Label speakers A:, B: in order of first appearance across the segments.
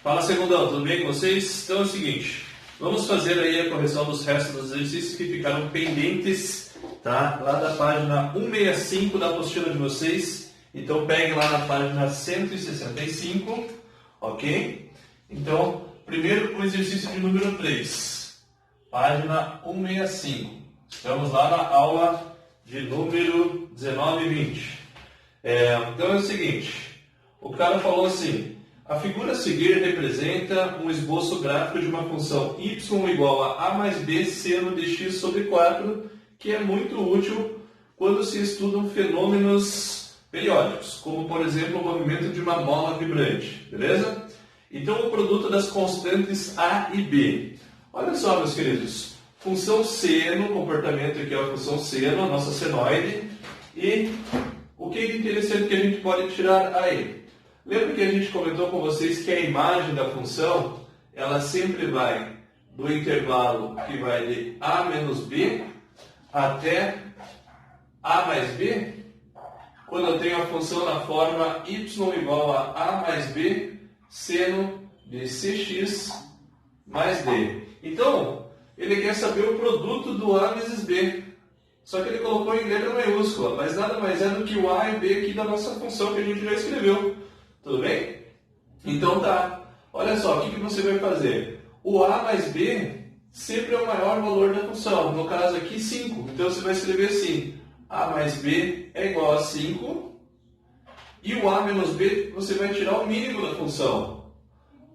A: Fala, segundão, tudo bem com vocês? Então é o seguinte, vamos fazer aí a correção dos restos dos exercícios que ficaram pendentes, tá? Lá da página 165 da apostila de vocês. Então peguem lá na página 165, ok? Então, primeiro o exercício de número 3, página 165. Estamos lá na aula de número 19 e 20. Então é o seguinte, o cara falou assim: a figura a seguir representa um esboço gráfico de uma função y igual a mais b seno de x sobre 4, que é muito útil quando se estudam fenômenos periódicos, como por exemplo o movimento de uma bola vibrante, beleza? Então o produto das constantes a e b. Olha só, meus queridos, função seno, comportamento aqui é a função seno, a nossa senoide, e o que é interessante que a gente pode tirar aí? Lembra que a gente comentou com vocês que a imagem da função, ela sempre vai do intervalo que vai de a menos b até a mais b, quando eu tenho a função na forma y igual a mais b seno de cx mais d. Então, ele quer saber o produto do a vezes b. Só que ele colocou em letra maiúscula, mas nada mais é do que o a e b aqui da nossa função que a gente já escreveu. Tudo bem? Então tá. Olha só, o que você vai fazer? O a mais b sempre é o maior valor da função. No caso aqui, 5. Então você vai escrever assim: a mais b é igual a 5. E o a menos b, você vai tirar o mínimo da função.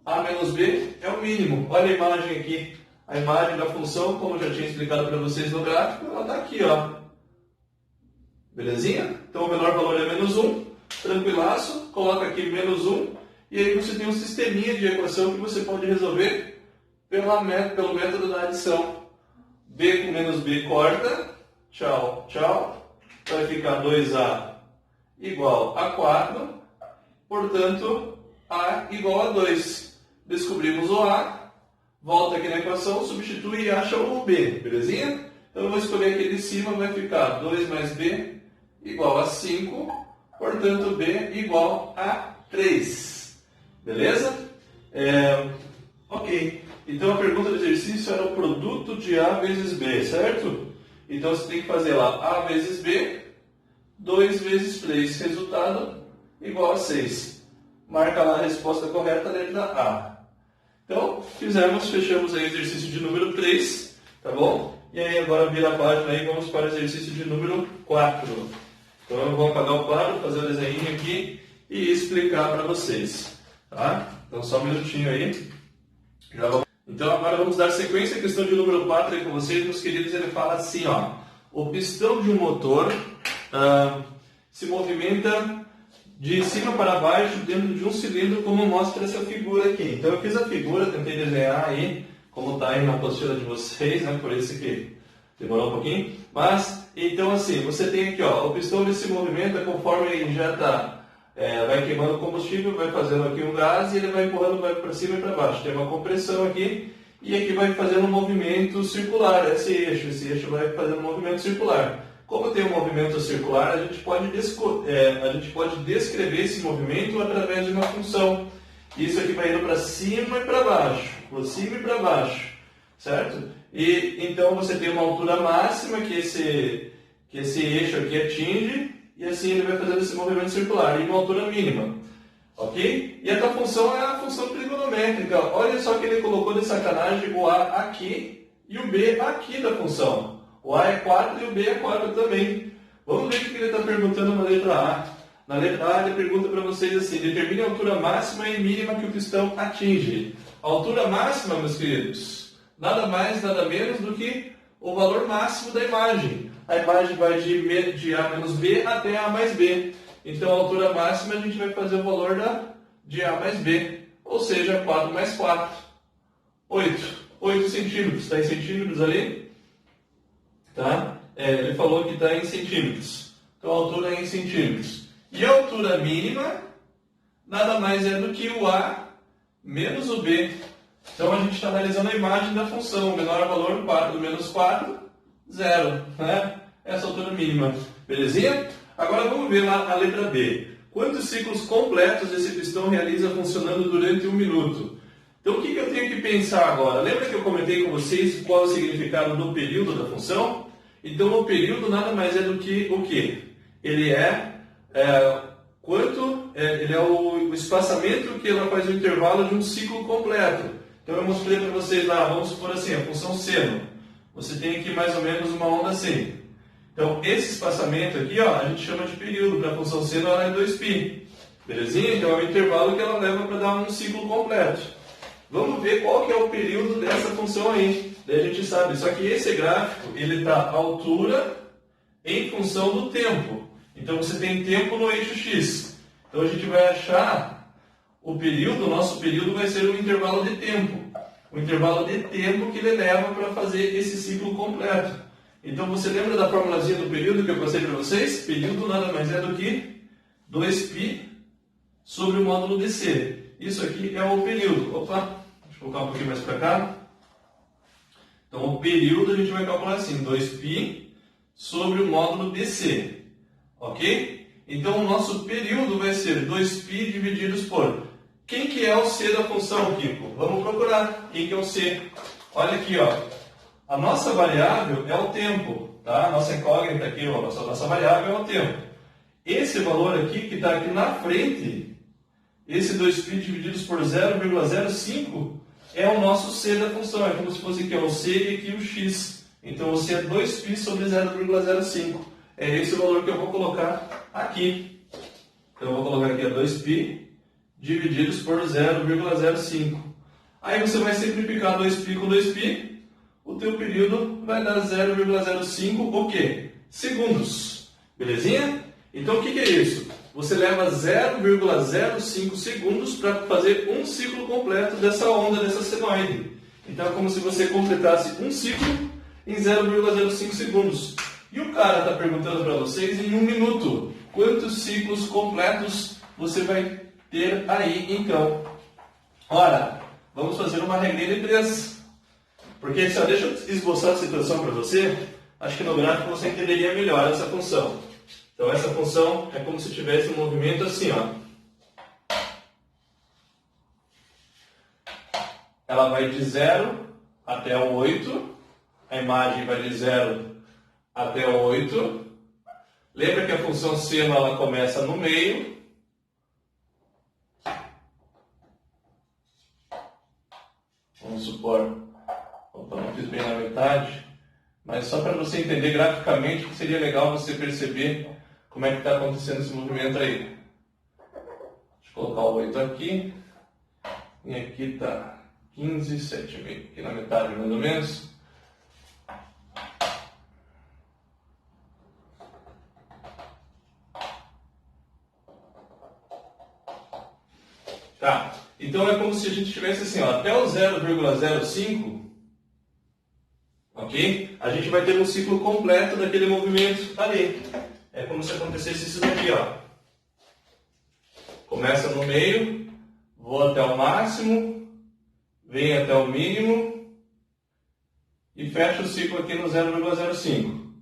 A: A menos b é o mínimo. Olha a imagem aqui. A imagem da função, como eu já tinha explicado para vocês no gráfico, ela está aqui, ó. Belezinha? Então o menor valor é menos 1. Tranquilaço. Coloca aqui menos 1. E aí você tem um sisteminha de equação que você pode resolver pelo método da adição. B com menos b corta. Tchau, tchau. Vai ficar 2a igual a 4. Portanto, a igual a 2. Descobrimos o a. Volta aqui na equação, substitui e acha o b, belezinha? Então eu vou escolher aqui de cima, vai ficar 2 mais b igual a 5, portanto b igual a 3, beleza? Ok, então a pergunta do exercício era o produto de a vezes b, certo? Então você tem que fazer lá a vezes b, 2 vezes 3, resultado igual a 6. Marca lá a resposta correta, letra A. Então, fechamos aí o exercício de número 3, tá bom? E aí agora vira a página aí e vamos para o exercício de número 4. Então eu vou apagar o quadro, fazer o desenho aqui e explicar para vocês, tá? Então só um minutinho aí. Então agora vamos dar sequência à questão de número 4 aí com vocês, meus queridos. Ele fala assim, ó: o pistão de um motor se movimenta de cima para baixo dentro de um cilindro, como mostra essa figura aqui. Então eu fiz a figura, tentei desenhar aí, como está aí na apostila de vocês, né? Por isso que demorou um pouquinho. Mas, então assim, você tem aqui, ó, o pistão ele se movimenta conforme ele injeta, vai queimando combustível, vai fazendo aqui um gás e ele vai empurrando, vai para cima e para baixo. Tem uma compressão aqui e aqui vai fazendo um movimento circular, esse eixo vai fazendo um movimento circular. Como tem um movimento circular, a gente pode descrever esse movimento através de uma função. Isso aqui vai indo para cima e para baixo, certo? E então você tem uma altura máxima que esse eixo aqui atinge, e assim ele vai fazendo esse movimento circular, e uma altura mínima, ok? E essa função é a função trigonométrica. Olha só que ele colocou de sacanagem o a aqui e o b aqui da função. O a é 4 e o b é 4 também. Vamos ver o que ele está perguntando na letra A. Na letra A ele pergunta para vocês assim: determine a altura máxima e mínima que o pistão atinge. A altura máxima, meus queridos, nada mais, nada menos do que o valor máximo da imagem. A imagem vai de a menos b até a mais b. Então a altura máxima a gente vai fazer o valor de a mais b. Ou seja, 4 mais 4. 8 centímetros. Está em centímetros ali? Tá? Ele falou que está em centímetros. Então a altura é em centímetros. E a altura mínima nada mais é do que o a menos o b. Então a gente está analisando a imagem da função. O menor valor, 4 menos 4, 0. Né? Essa altura mínima. Belezinha? Agora vamos ver lá a letra B. Quantos ciclos completos esse pistão realiza funcionando durante 1 minuto? Então o que eu tenho que pensar agora? Lembra que eu comentei com vocês qual é o significado do período da função? Então o período nada mais é do que o quê? Ele é o espaçamento que ela faz o intervalo de um ciclo completo. Então eu mostrei para vocês lá, vamos supor assim, a função seno. Você tem aqui mais ou menos uma onda assim. Então esse espaçamento aqui, ó, a gente chama de período. Para a função seno ela é 2π. Belezinha? Então é o intervalo que ela leva para dar um ciclo completo. Vamos ver qual que é o período dessa função aí. Daí a gente sabe, só que esse gráfico ele está à altura em função do tempo. Então você tem tempo no eixo x. Então a gente vai achar o período, o nosso período vai ser o intervalo de tempo. O intervalo de tempo que ele leva para fazer esse ciclo completo. Então você lembra da formulazinha do período que eu passei para vocês? Período nada mais é do que 2π sobre o módulo dc. Isso aqui é o período. Opa, deixa eu colocar um pouquinho mais para cá. Então o período a gente vai calcular assim, 2π sobre o módulo dc. Ok? Então o nosso período vai ser 2π divididos por... Quem que é o c da função, Kiko? Vamos procurar. Quem que é o c? Olha aqui, ó. A nossa variável é o tempo. Tá? A nossa incógnita aqui, ó, a nossa variável é o tempo. Esse valor aqui, que está aqui na frente, esse 2π divididos por 0,05, é o nosso c da função. É como se fosse aqui ó, o c e aqui o x. Então o c é 2π sobre 0,05. É esse o valor que eu vou colocar aqui. Então eu vou colocar aqui 2π divididos por 0,05. Aí você vai simplificar 2π com 2π. O teu período vai dar 0,05 o quê? Segundos. Belezinha? Então o que é isso? Você leva 0,05 segundos para fazer um ciclo completo dessa onda, dessa senoide. Então é como se você completasse um ciclo em 0,05 segundos. E o cara está perguntando para vocês em 1 minuto. Quantos ciclos completos você vai ter aí então? Ora, vamos fazer uma regrinha de 3. Porque só deixa eu esboçar a situação para você. Acho que no gráfico você entenderia melhor essa função. Então essa função é como se tivesse um movimento assim, ó. Ela vai de 0 até o 8. A imagem vai de 0 até o 8. Lembra que a função seno ela começa no meio. Vamos supor, opa, não fiz bem na metade, mas só para você entender graficamente que seria legal você perceber como é que está acontecendo esse movimento aí. Deixa eu colocar o 8 aqui. E aqui está 15, 7,5. Aqui na metade mais ou menos. Tá. Então é como se a gente tivesse assim, ó, até o 0,05, ok? A gente vai ter um ciclo completo daquele movimento ali. É como se acontecesse isso daqui, ó. Começa no meio, vou até o máximo, vem até o mínimo e fecha o ciclo aqui no 0,05.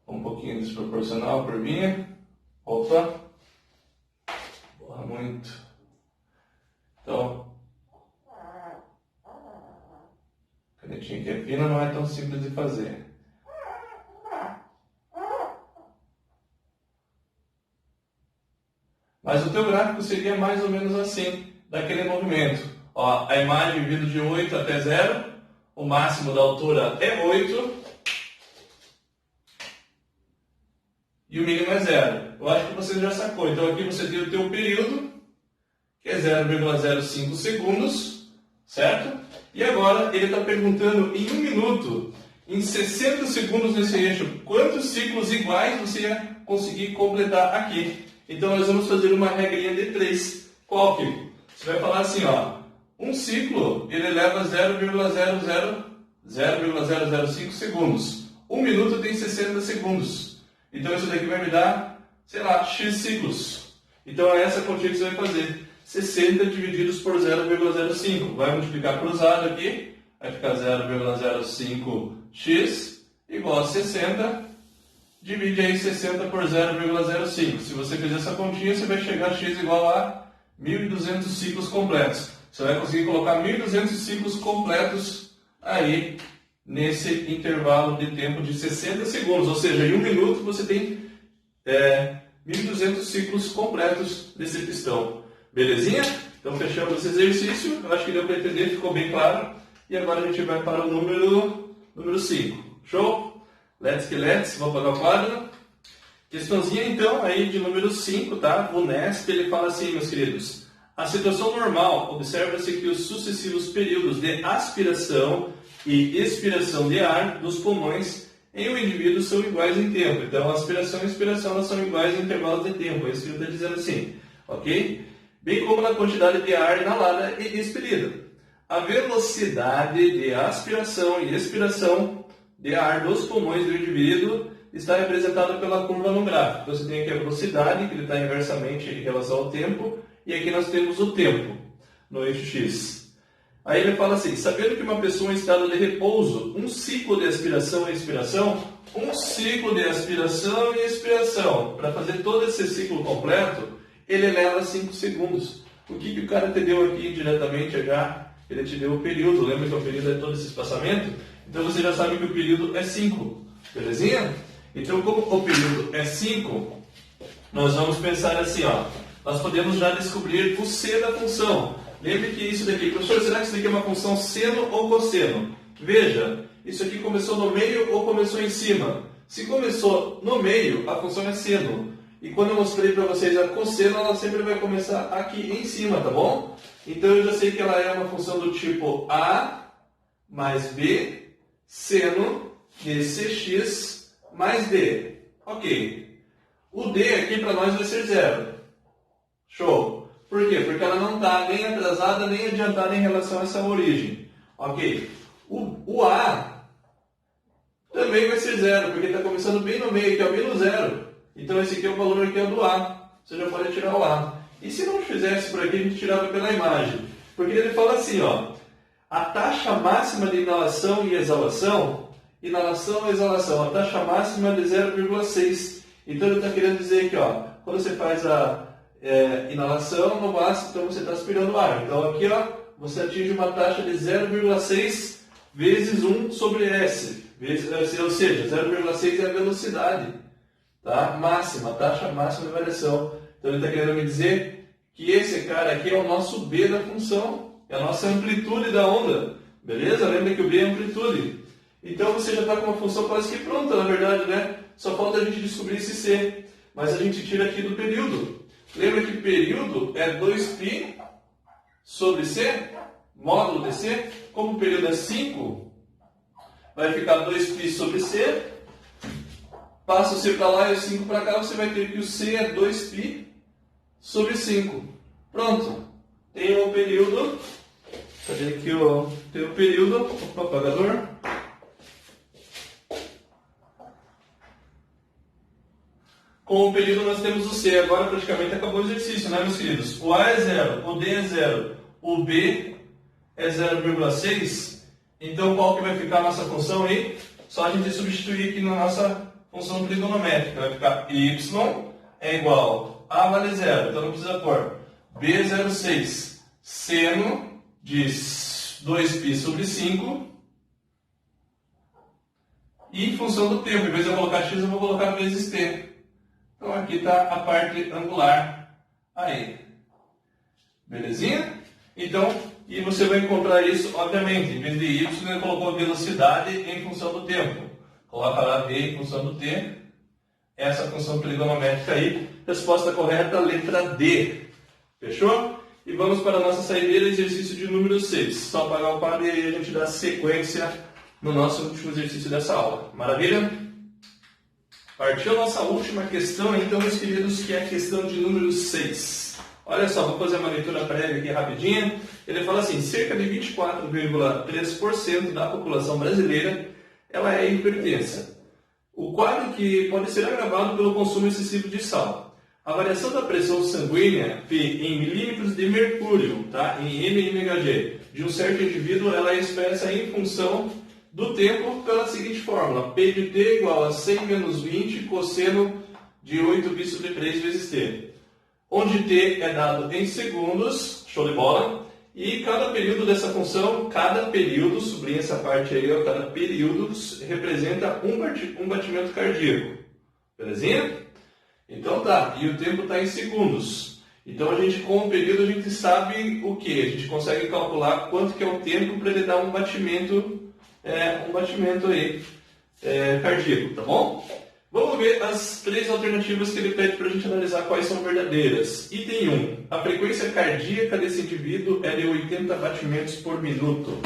A: Um pouquinho desproporcional a curvinha. Opa! Porra, muito. Então, canetinha que é fina não é tão simples de fazer. Mas o teu gráfico seria mais ou menos assim, daquele movimento. Ó, a imagem vindo de 8 até 0, o máximo da altura é 8 e o mínimo é 0. Eu acho que você já sacou. Então aqui você tem o teu período, que é 0,05 segundos, certo? E agora ele está perguntando em 1 minuto, em 60 segundos nesse eixo, quantos ciclos iguais você ia conseguir completar aqui. Então nós vamos fazer uma regrinha de 3. Qual que? Você vai falar assim, ó, um ciclo ele leva 0,005 segundos. 1 minuto tem 60 segundos. Então isso daqui vai me dar, sei lá, x ciclos. Então é essa quantia que você vai fazer. 60 divididos por 0,05. Vai multiplicar cruzado aqui. Vai ficar 0,05x igual a 60. Divide aí 60 por 0,05. Se você fizer essa continha, você vai chegar a x igual a 1.200 ciclos completos. Você vai conseguir colocar 1.200 ciclos completos aí nesse intervalo de tempo de 60 segundos. Ou seja, em 1 minuto você tem 1.200 ciclos completos desse pistão. Belezinha? Então fechamos esse exercício. Eu acho que deu para entender, ficou bem claro. E agora a gente vai para o número 5. Show? Let's que let's. Vou apagar o quadro. Questãozinha então aí de número 5, tá? O NESP, ele fala assim, meus queridos. A situação normal, observa-se que os sucessivos períodos de aspiração e expiração de ar dos pulmões em um indivíduo são iguais em tempo. Então, aspiração e expiração elas são iguais em intervalos de tempo. É isso que ele está dizendo assim, ok? Bem como na quantidade de ar inalada e expelida. A velocidade de aspiração e expiração de ar dos pulmões do indivíduo está representada pela curva no gráfico. Então, você tem aqui a velocidade, que ele está inversamente em relação ao tempo, e aqui nós temos o tempo, no eixo X. Aí ele fala assim, sabendo que uma pessoa em estado de repouso, um ciclo de aspiração e expiração, para fazer todo esse ciclo completo, ele leva 5 segundos. O que o cara te deu aqui diretamente já? Ele te deu o período, lembra que o período é todo esse espaçamento? Então você já sabe que o período é 5, belezinha? Então como o período é 5, nós vamos pensar assim, ó, nós podemos já descobrir o C da função. Lembre que isso daqui, professor, será que isso daqui é uma função seno ou cosseno? Veja, isso aqui começou no meio ou começou em cima? Se começou no meio, a função é seno. E quando eu mostrei para vocês a cosseno, ela sempre vai começar aqui em cima, tá bom? Então eu já sei que ela é uma função do tipo A mais B, seno de Cx mais D. Ok. O D aqui para nós vai ser 0. Show. Por quê? Porque ela não está nem atrasada nem adiantada em relação a essa origem. Ok. O A também vai ser 0, porque está começando bem no meio, que é o menos 0. Então esse aqui é o valor aqui é do A. Você já pode tirar o A. E se não fizesse por aqui, a gente tirava pela imagem. Porque ele fala assim, ó, a taxa máxima de inalação e exalação, a taxa máxima é de 0,6. Então ele está querendo dizer que, ó, quando você faz a inalação, no máximo, então você está aspirando ar. Então aqui, ó, você atinge uma taxa de 0,6 vezes 1 sobre S. Ou seja, 0,6 é a velocidade, tá? Máxima, a taxa máxima de variação. Então ele está querendo me dizer que esse cara aqui é o nosso B da função, é a nossa amplitude da onda. Beleza? Lembra que o B é amplitude. Então você já está com uma função quase que pronta, na verdade, né? Só falta a gente descobrir esse C. Mas a gente tira aqui do período. Lembra que período é 2π sobre C, módulo de C. Como o período é 5, vai ficar 2π sobre C. Passa o C para lá e o 5 para cá, você vai ter que o C é 2π sobre 5. Pronto. Tem um período. Cadê aqui tem o período? Opa, apagador. Com o período nós temos o C. Agora praticamente acabou o exercício, né, meus queridos? O A é 0, o D é 0, o B é 0,6. Então qual que vai ficar a nossa função aí? Só a gente substituir aqui na nossa função trigonométrica. Vai ficar y é igual a vale 0, então não precisa pôr. B é 0,6. Seno de 2π sobre 5. E em função do tempo, em vez de eu colocar x, eu vou colocar vezes t. Então aqui está a parte angular aí. Belezinha? Então, e você vai encontrar isso, obviamente, em vez de y, ele colocou velocidade em função do tempo. Coloca lá v em função do t. Essa função trigonométrica aí. Resposta correta, letra D. Fechou? E vamos para a nossa saideira, exercício de número 6. Só apagar o quadro e aí a gente dá sequência no nosso último exercício dessa aula. Maravilha? Partiu a nossa última questão, então, meus queridos, que é a questão de número 6. Olha só, vou fazer uma leitura prévia aqui rapidinha. Ele fala assim, cerca de 24,3% da população brasileira ela é hipertensa. O quadro que pode ser agravado pelo consumo excessivo de sal. A variação da pressão sanguínea P em milímetros de mercúrio, tá? Em mmHg, de um certo indivíduo, ela é expressa em função do tempo pela seguinte fórmula. P de t igual a 100 menos 20 cosseno de 8π sobre 3 vezes t. Onde t é dado em segundos, show de bola, E cada período dessa função, cada período, sublinha essa parte aí, ó, cada período representa um batimento cardíaco. Belezinha? Então tá, e o tempo está em segundos. Então a gente, com o período, a gente sabe o que? A gente consegue calcular quanto que é o tempo para ele dar um batimento aí, cardíaco, tá bom? Vamos ver as 3 alternativas que ele pede para a gente analisar quais são verdadeiras. Item 1. A frequência cardíaca desse indivíduo é de 80 batimentos por minuto.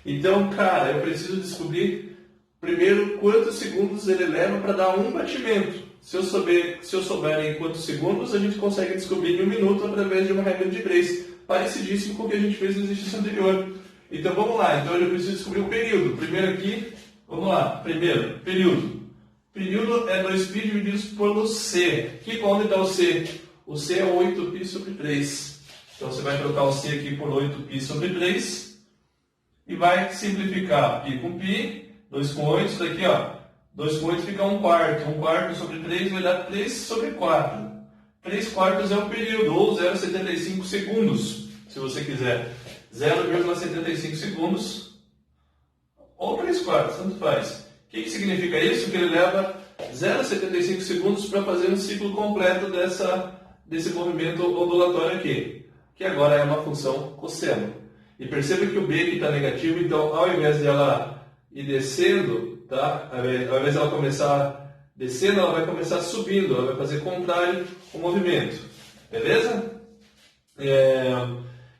A: Então, cara, eu preciso descobrir primeiro quantos segundos ele leva para dar um batimento. Se eu souber em quantos segundos, a gente consegue descobrir em 1 minuto através de uma regra de 3, parecidíssimo com o que a gente fez no exercício anterior. Então vamos lá, então eu preciso descobrir o período. Primeiro aqui, vamos lá, primeiro, período. Período é 2π divididos pelo C. Que onde está o C? O C é 8π sobre 3. Então você vai trocar o C aqui por 8π sobre 3 e vai simplificar π com π, 2 com 8, isso daqui ó, 2 com 8 fica 1/4. 1/4 sobre 3 vai dar 3 sobre 4. 3/4 é o período, ou 0,75 segundos, se você quiser. 0,75 segundos ou 3/4, tanto faz. O que significa isso? Que ele leva 0,75 segundos para fazer um ciclo completo desse movimento ondulatório aqui, que agora é uma função cosseno. E perceba que o B aqui está negativo, então ao invés de ela ir descendo, tá? Ao invés de ela começar descendo, ela vai começar subindo, ela vai fazer contrário o movimento. Beleza?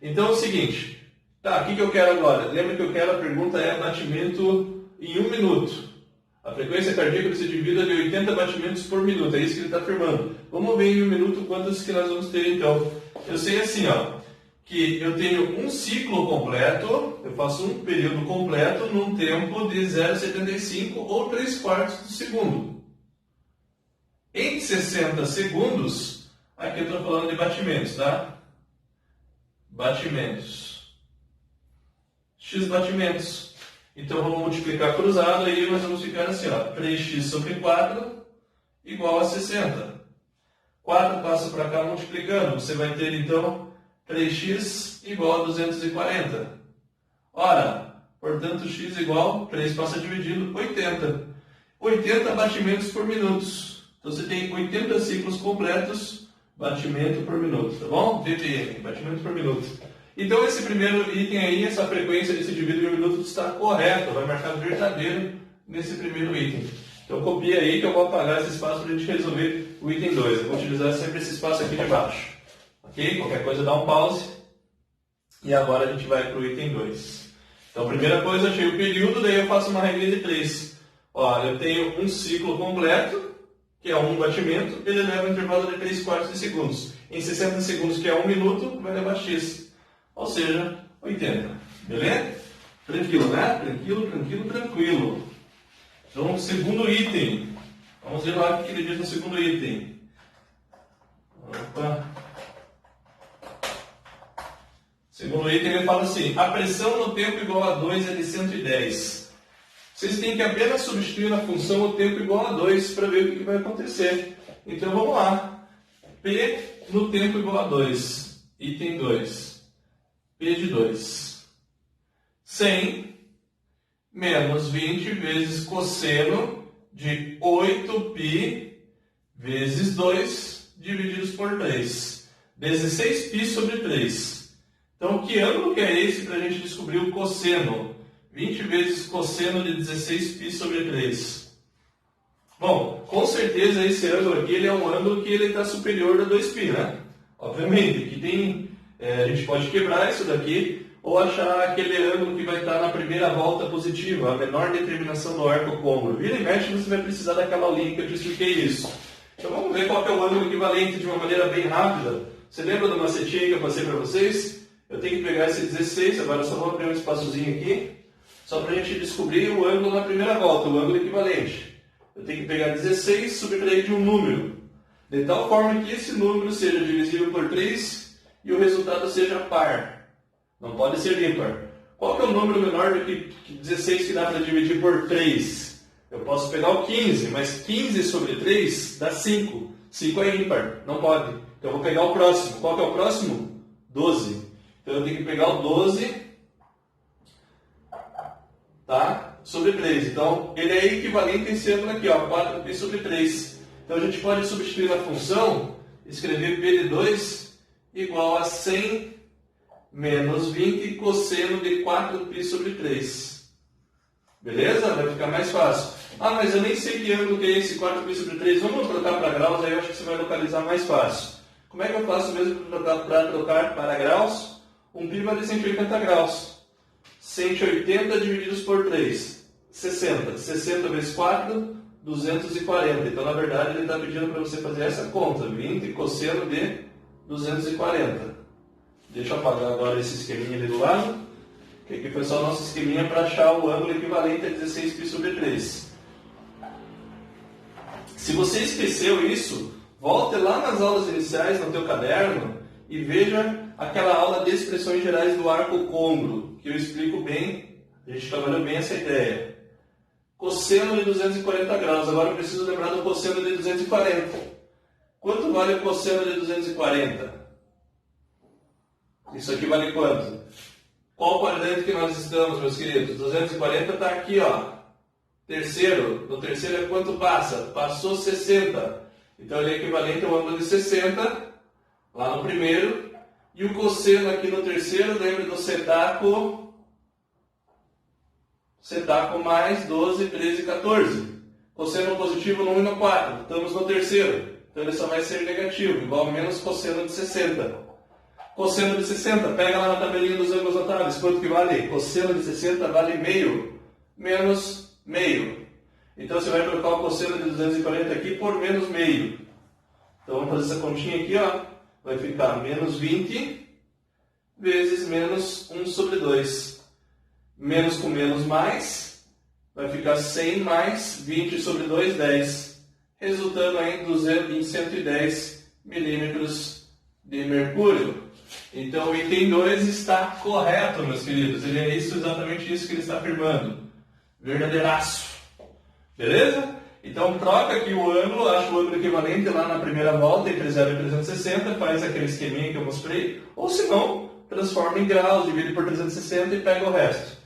A: Então é o seguinte, tá, o que eu quero agora? Lembra que eu quero, a pergunta é batimento em 1 minuto. A frequência cardíaca desse indivíduo é de 80 batimentos por minuto, é isso que ele está afirmando. Vamos ver em 1 minuto quantos que nós vamos ter então. Eu sei assim, ó, que eu tenho um ciclo completo, eu faço um período completo num tempo de 0,75 ou 3/4 do segundo. Em 60 segundos, aqui eu estou falando de batimentos, tá? Batimentos. X batimentos. Então vamos multiplicar cruzado, aí nós vamos ficar assim, ó, 3x sobre 4 igual a 60. 4 passa para cá multiplicando, você vai ter então 3x igual a 240. Ora, portanto x igual, 3 passa dividindo, 80. 80 batimentos por minuto. Então você tem 80 ciclos completos, batimento por minuto, tá bom? BPM, batimento por minuto. Então esse primeiro item aí, essa frequência desse indivíduo em 1 minuto está correta, vai marcar verdadeiro nesse primeiro item. Então copia aí que eu vou apagar esse espaço para a gente resolver o item 2. Eu vou utilizar sempre esse espaço aqui de baixo. Ok? Qualquer coisa dá um pause. E agora a gente vai para o item 2. Então primeira coisa, achei o período, daí eu faço uma regra de 3. Ó, eu tenho um ciclo completo, que é um batimento, ele leva um intervalo de 3/4 de segundos. Em 60 segundos, que é 1 minuto, vai levar x. Ou seja, 80. Beleza? Tranquilo, né? Tranquilo, tranquilo, tranquilo. Então, segundo item. Vamos ver lá o que ele diz no segundo item. Opa. Segundo item, ele fala assim: a pressão no tempo igual a 2 é de 110. Vocês têm que apenas substituir na função o tempo igual a 2 para ver o que vai acontecer. Então, vamos lá. P no tempo igual a 2. Item 2. P de 2. 100 menos 20 vezes cosseno de 8π vezes 2 divididos por 3. 16π sobre 3. Então, que ângulo que é esse para a gente descobrir o cosseno? 20 vezes cosseno de 16π sobre 3. Bom, com certeza esse ângulo aqui ele é um ângulo que ele está superior a 2π, né? Obviamente, que tem... a gente pode quebrar isso daqui ou achar aquele ângulo que vai estar na primeira volta positiva, a menor determinação do arco côncavo. Vira e mexe, você vai precisar daquela aulinha que eu te expliquei isso. Então vamos ver qual que é o ângulo equivalente de uma maneira bem rápida. Você lembra do macetinho que eu passei para vocês? Eu tenho que pegar esse 16, agora eu só vou abrir um espaçozinho aqui, só para a gente descobrir o ângulo na primeira volta, o ângulo equivalente. Eu tenho que pegar 16 e subtrair de um número, de tal forma que esse número seja divisível por 3 e o resultado seja par. Não pode ser ímpar. Qual que é o número menor do que 16 que dá para dividir por 3? Eu posso pegar o 15, mas 15 sobre 3 dá 5. 5 é ímpar, não pode. Então eu vou pegar o próximo. Qual que é o próximo? 12. Então eu tenho que pegar o 12, tá? Sobre 3. Então ele é equivalente a esse ângulo aqui, ó, 4π sobre 3. Então a gente pode substituir na função, escrever P de 2 igual a 100 menos 20 cosseno de 4π sobre 3. Beleza? Vai ficar mais fácil. Ah, mas eu nem sei que ângulo que é esse 4π sobre 3. Vamos trocar para graus, aí eu acho que você vai localizar mais fácil. Como é que eu faço mesmo para trocar para graus? Um π vale 180 graus. 180 divididos por 3. 60. 60 vezes 4, 240. Então, na verdade, ele está pedindo para você fazer essa conta. 20 cosseno de 240. Deixa eu apagar agora esse esqueminha ali do lado. Que aqui foi só o nosso esqueminha para achar o ângulo equivalente a 16π sobre 3. Se você esqueceu isso, volte lá nas aulas iniciais no teu caderno e veja aquela aula de expressões gerais do arco côncavo, que eu explico bem, a gente trabalhou bem essa ideia. Cosseno de 240 graus, agora eu preciso lembrar do cosseno de 240. Quanto vale o cosseno de 240? Isso aqui vale quanto? Qual quadrante que nós estamos, meus queridos? 240 está aqui, ó. Terceiro. No terceiro é quanto passa? Passou 60. Então ele é equivalente ao ângulo de 60, lá no primeiro. E o cosseno aqui no terceiro, lembra do setaco? Setaco mais 12, 13, 14. Cosseno positivo no 1 e no 4. Estamos no terceiro. Então ele só vai ser negativo, igual a menos cosseno de 60. Cosseno de 60, pega lá na tabelinha dos ângulos notáveis, quanto que vale? Cosseno de 60 vale meio, menos meio. Então você vai trocar o cosseno de 240 aqui por menos meio. Então vamos fazer essa continha aqui, ó. Vai ficar menos 20 vezes menos 1 sobre 2. Menos com menos mais, vai ficar 100 mais 20 sobre 2, 10. Resultando em 110 milímetros de mercúrio. Então o item 2 está correto, meus queridos. Ele é exatamente isso que ele está afirmando. Verdadeiraço. Beleza? Então troca aqui o ângulo, acha o ângulo equivalente lá na primeira volta, entre 0 e 360, faz aquele esqueminha que eu mostrei. Ou se não, transforma em graus, divide por 360 e pega o resto.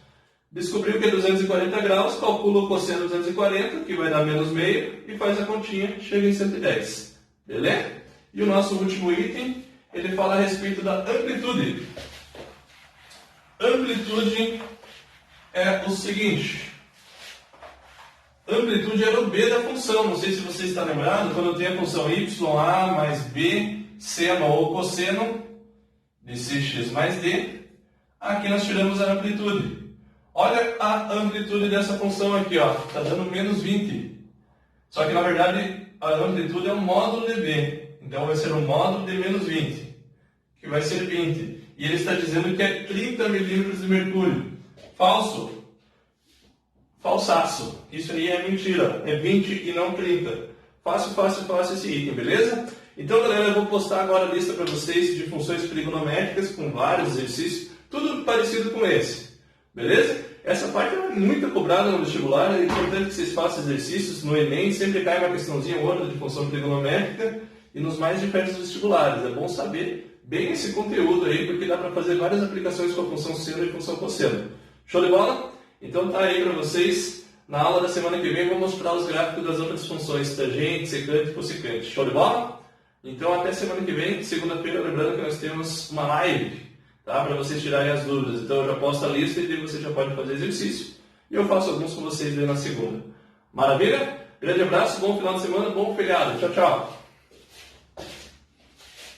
A: Descobriu que é 240 graus, calcula o cosseno de 240, que vai dar menos meio, e faz a continha, chega em 110. Beleza? E o nosso último item, ele fala a respeito da amplitude. Amplitude é o seguinte. Amplitude era o b da função. Não sei se você está lembrado, quando eu tenho a função y mais b, seno ou cosseno de cx mais d, aqui nós tiramos a amplitude. Olha a amplitude dessa função aqui, ó. Está dando menos 20. Só que na verdade a amplitude é um módulo de b. Então vai ser um módulo de menos 20, que vai ser 20. E ele está dizendo que é 30 milímetros de mercúrio. Falso. Falsaço. Isso aí é mentira. É 20 e não 30. Fácil esse item, beleza? Então, galera, eu vou postar agora a lista para vocês de funções trigonométricas com vários exercícios, tudo parecido com esse. Beleza? Essa parte é muito cobrada no vestibular, é importante que vocês façam exercícios. No Enem sempre cai uma questãozinha ou outra de função trigonométrica e nos mais diversos vestibulares. É bom saber bem esse conteúdo aí, porque dá para fazer várias aplicações com a função seno e função cosseno. Show de bola? Então tá aí para vocês. Na aula da semana que vem eu vou mostrar os gráficos das outras funções, tangente, secante e cossecante. Show de bola? Então até semana que vem, segunda-feira, lembrando que nós temos uma live, tá? Para vocês tirarem as dúvidas. Então eu já posto a lista e você já pode fazer exercício. E eu faço alguns com vocês aí na segunda. Maravilha? Grande abraço, bom final de semana, bom feriado. Tchau, tchau.